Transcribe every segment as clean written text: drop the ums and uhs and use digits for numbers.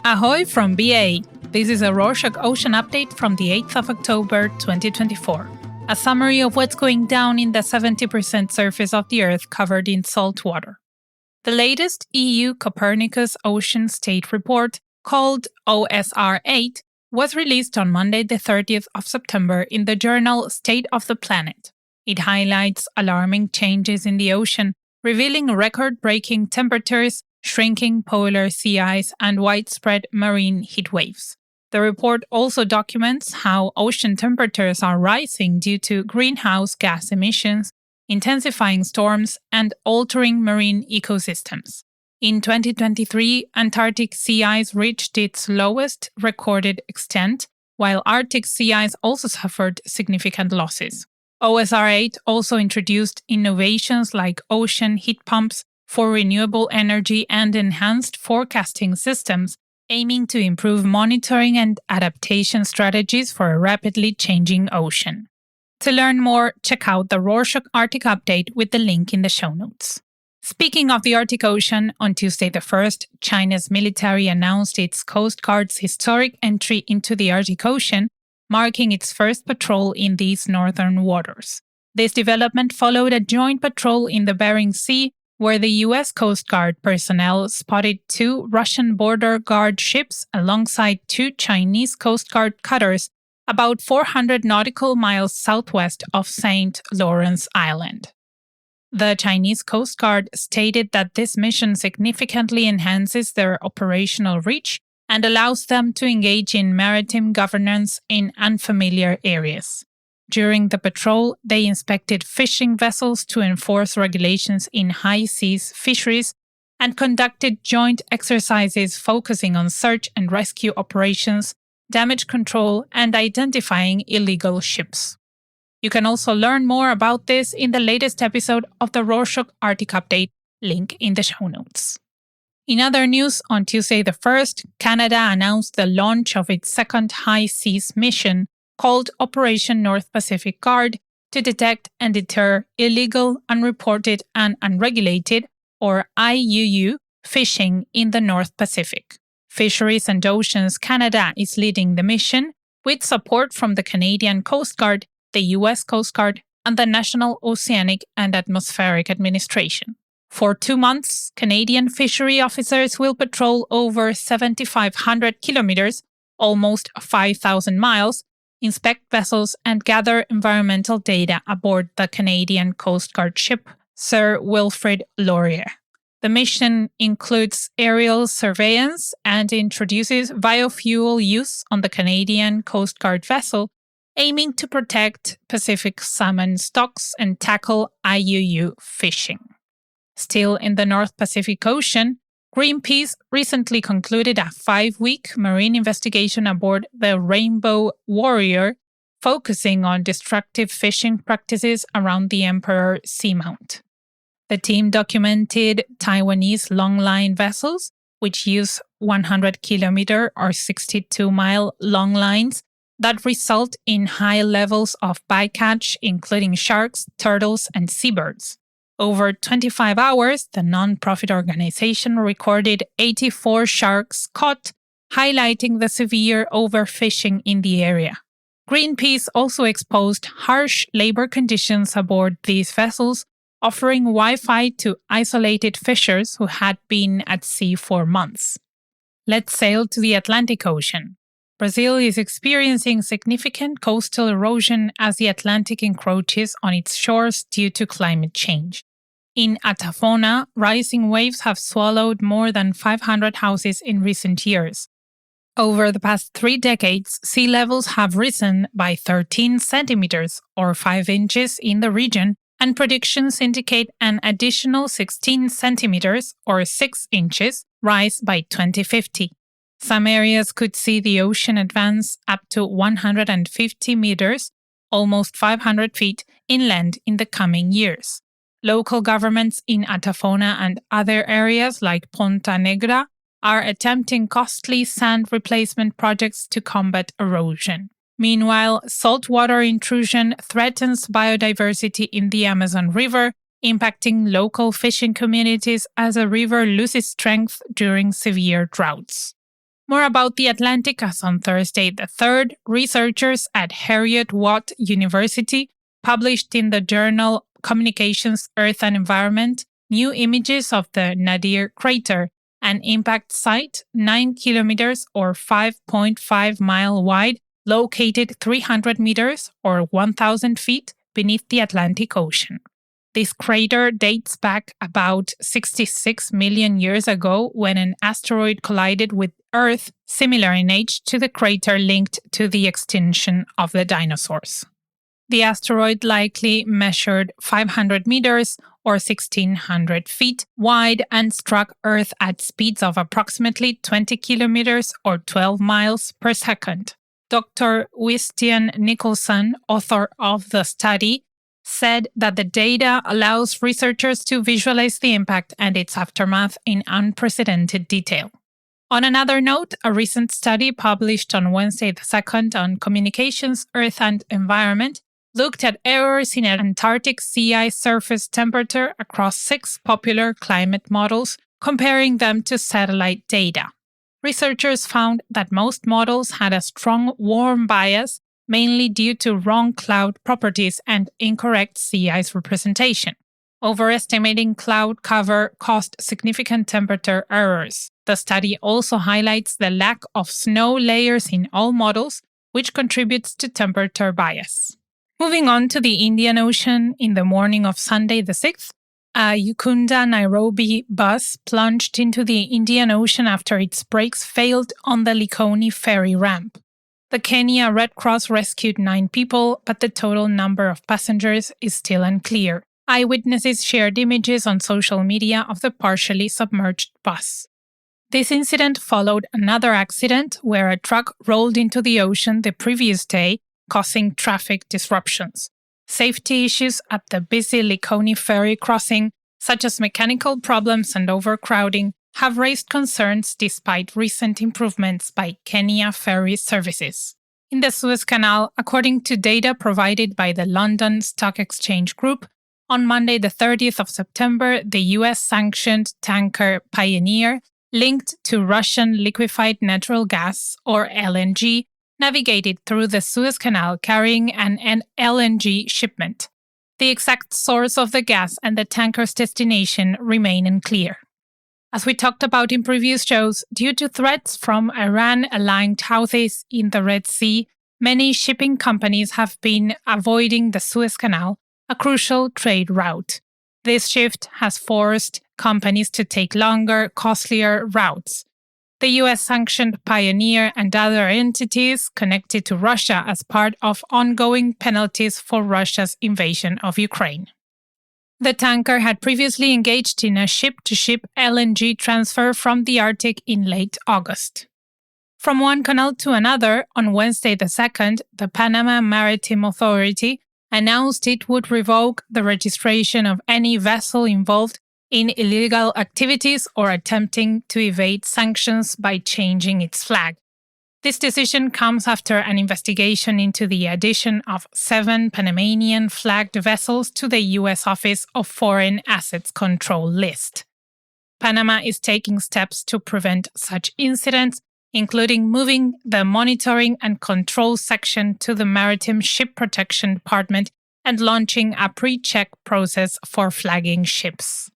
Ahoy from BA! This is a Rorschach Ocean update from the 8th of October 2024. A summary of what's going down in the 70% surface of the Earth covered in salt water. The latest EU Copernicus Ocean State Report, called OSR8, was released on Monday the 30th of September in the journal State of the Planet. It highlights alarming changes in the ocean, revealing record-breaking temperatures, shrinking polar sea ice, and widespread marine heat waves. The report also documents how ocean temperatures are rising due to greenhouse gas emissions, intensifying storms, and altering marine ecosystems. In 2023, Antarctic sea ice reached its lowest recorded extent, while Arctic sea ice also suffered significant losses. OSR8 also introduced innovations like ocean heat pumps for renewable energy and enhanced forecasting systems, aiming to improve monitoring and adaptation strategies for a rapidly changing ocean. To learn more, check out the Rorschach Arctic update with the link in the show notes. Speaking of the Arctic Ocean, on Tuesday the 1st, China's military announced its Coast Guard's historic entry into the Arctic Ocean, marking its first patrol in these northern waters. This development followed a joint patrol in the Bering Sea, where the US Coast Guard personnel spotted 2 Russian border guard ships alongside 2 Chinese Coast Guard cutters about 400 nautical miles southwest of St. Lawrence Island. The Chinese Coast Guard stated that this mission significantly enhances their operational reach and allows them to engage in maritime governance in unfamiliar areas. During the patrol, they inspected fishing vessels to enforce regulations in high seas fisheries and conducted joint exercises focusing on search and rescue operations, damage control, and identifying illegal ships. You can also learn more about this in the latest episode of the Rorschach Arctic Update, link in the show notes. In other news, on Tuesday the 1st, Canada announced the launch of its second high seas mission, called Operation North Pacific Guard, to detect and deter illegal, unreported, and unregulated, or IUU, fishing in the North Pacific. Fisheries and Oceans Canada is leading the mission, with support from the Canadian Coast Guard, the US Coast Guard, and the National Oceanic and Atmospheric Administration. For 2 months, Canadian fishery officers will patrol over 7,500 kilometers, almost 5,000 miles, inspect vessels, and gather environmental data aboard the Canadian Coast Guard ship Sir Wilfrid Laurier. The mission includes aerial surveillance and introduces biofuel use on the Canadian Coast Guard vessel, aiming to protect Pacific salmon stocks and tackle IUU fishing. Still in the North Pacific Ocean, Greenpeace recently concluded a 5-week marine investigation aboard the Rainbow Warrior, focusing on destructive fishing practices around the Emperor Seamount. The team documented Taiwanese longline vessels, which use 100-kilometer or 62-mile long lines that result in high levels of bycatch, including sharks, turtles, and seabirds. Over 25 hours, the non-profit organization recorded 84 sharks caught, highlighting the severe overfishing in the area. Greenpeace also exposed harsh labor conditions aboard these vessels, offering Wi-Fi to isolated fishers who had been at sea for months. Let's sail to the Atlantic Ocean. Brazil is experiencing significant coastal erosion as the Atlantic encroaches on its shores due to climate change. In Atafona, rising waves have swallowed more than 500 houses in recent years. Over the past 3 decades, sea levels have risen by 13 centimeters or 5 inches in the region, and predictions indicate an additional 16 centimeters or 6 inches rise by 2050. Some areas could see the ocean advance up to 150 meters, almost 500 feet, inland in the coming years. Local governments in Atafona and other areas like Ponta Negra are attempting costly sand replacement projects to combat erosion. Meanwhile, saltwater intrusion threatens biodiversity in the Amazon River, impacting local fishing communities as the river loses strength during severe droughts. More about the Atlantic as on Thursday the 3rd, researchers at Heriot-Watt University published in the journal Communications, Earth and Environment new images of the Nadir crater, an impact site 9 kilometers or 5.5 mile wide, located 300 meters or 1,000 feet beneath the Atlantic Ocean. This crater dates back about 66 million years ago when an asteroid collided with Earth, similar in age to the crater linked to the extinction of the dinosaurs. The asteroid likely measured 500 meters or 1,600 feet wide and struck Earth at speeds of approximately 20 kilometers or 12 miles per second. Dr. Wistian Nicholson, author of the study, said that the data allows researchers to visualize the impact and its aftermath in unprecedented detail. On another note, a recent study published on Wednesday the 2nd on Communications, Earth and Environment looked at errors in Antarctic sea ice surface temperature across 6 popular climate models, comparing them to satellite data. Researchers found that most models had a strong warm bias, mainly due to wrong cloud properties and incorrect sea ice representation. Overestimating cloud cover caused significant temperature errors. The study also highlights the lack of snow layers in all models, which contributes to temperature bias. Moving on to the Indian Ocean, in the morning of Sunday the 6th, a Ukunda-Nairobi bus plunged into the Indian Ocean after its brakes failed on the Likoni ferry ramp. The Kenya Red Cross rescued 9 people, but the total number of passengers is still unclear. Eyewitnesses shared images on social media of the partially submerged bus. This incident followed another accident where a truck rolled into the ocean the previous day, causing traffic disruptions. Safety issues at the busy Likoni ferry crossing, such as mechanical problems and overcrowding, have raised concerns despite recent improvements by Kenya ferry services. In the Suez Canal, according to data provided by the London Stock Exchange Group, on Monday the 30th of September, the US-sanctioned tanker Pioneer, linked to Russian liquefied natural gas, or LNG, navigated through the Suez Canal carrying an LNG shipment. The exact source of the gas and the tanker's destination remain unclear. As we talked about in previous shows, due to threats from Iran-aligned Houthis in the Red Sea, many shipping companies have been avoiding the Suez Canal, a crucial trade route. This shift has forced companies to take longer, costlier routes. The US-sanctioned Pioneer and other entities connected to Russia as part of ongoing penalties for Russia's invasion of Ukraine. The tanker had previously engaged in a ship-to-ship LNG transfer from the Arctic in late August. From one canal to another, on Wednesday the 2nd, the Panama Maritime Authority announced it would revoke the registration of any vessel involved in illegal activities or attempting to evade sanctions by changing its flag. This decision comes after an investigation into the addition of 7 Panamanian-flagged vessels to the U.S. Office of Foreign Assets Control list. Panama is taking steps to prevent such incidents, including moving the monitoring and control section to the Maritime Ship Protection Department and launching a pre-check process for flagging ships.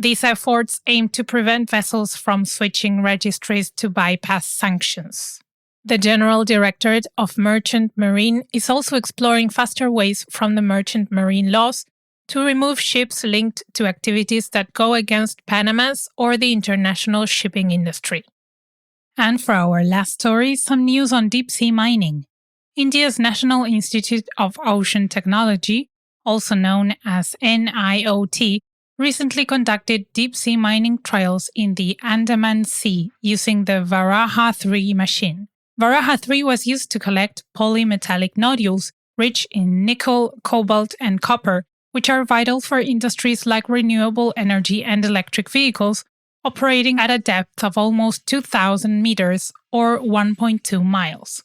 These efforts aim to prevent vessels from switching registries to bypass sanctions. The General Directorate of Merchant Marine is also exploring faster ways from the merchant marine laws to remove ships linked to activities that go against Panama's or the international shipping industry. And for our last story, some news on deep-sea mining. India's National Institute of Ocean Technology, also known as NIOT, recently conducted deep-sea mining trials in the Andaman Sea using the Varaha-3 machine. Varaha-3 was used to collect polymetallic nodules rich in nickel, cobalt, and copper, which are vital for industries like renewable energy and electric vehicles, operating at a depth of almost 2,000 meters or 1.2 miles.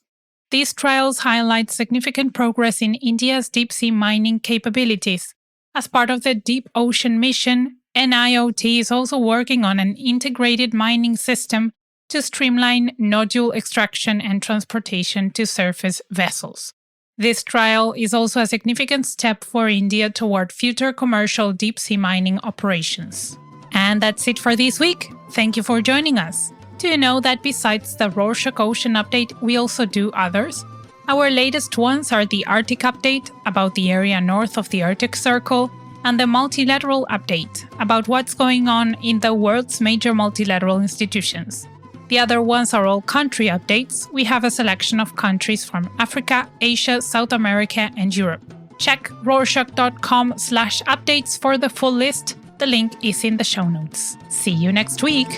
These trials highlight significant progress in India's deep-sea mining capabilities. As part of the Deep Ocean mission, NIOT is also working on an integrated mining system to streamline nodule extraction and transportation to surface vessels. This trial is also a significant step for India toward future commercial deep-sea mining operations. And that's it for this week. Thank you for joining us. Do you know that besides the Rorschach Ocean Update, we also do others? Our latest ones are the Arctic Update, about the area north of the Arctic Circle, and the Multilateral Update, about what's going on in the world's major multilateral institutions. The other ones are all country updates. We have a selection of countries from Africa, Asia, South America, and Europe. Check rorschach.com/updates for the full list. The link is in the show notes. See you next week!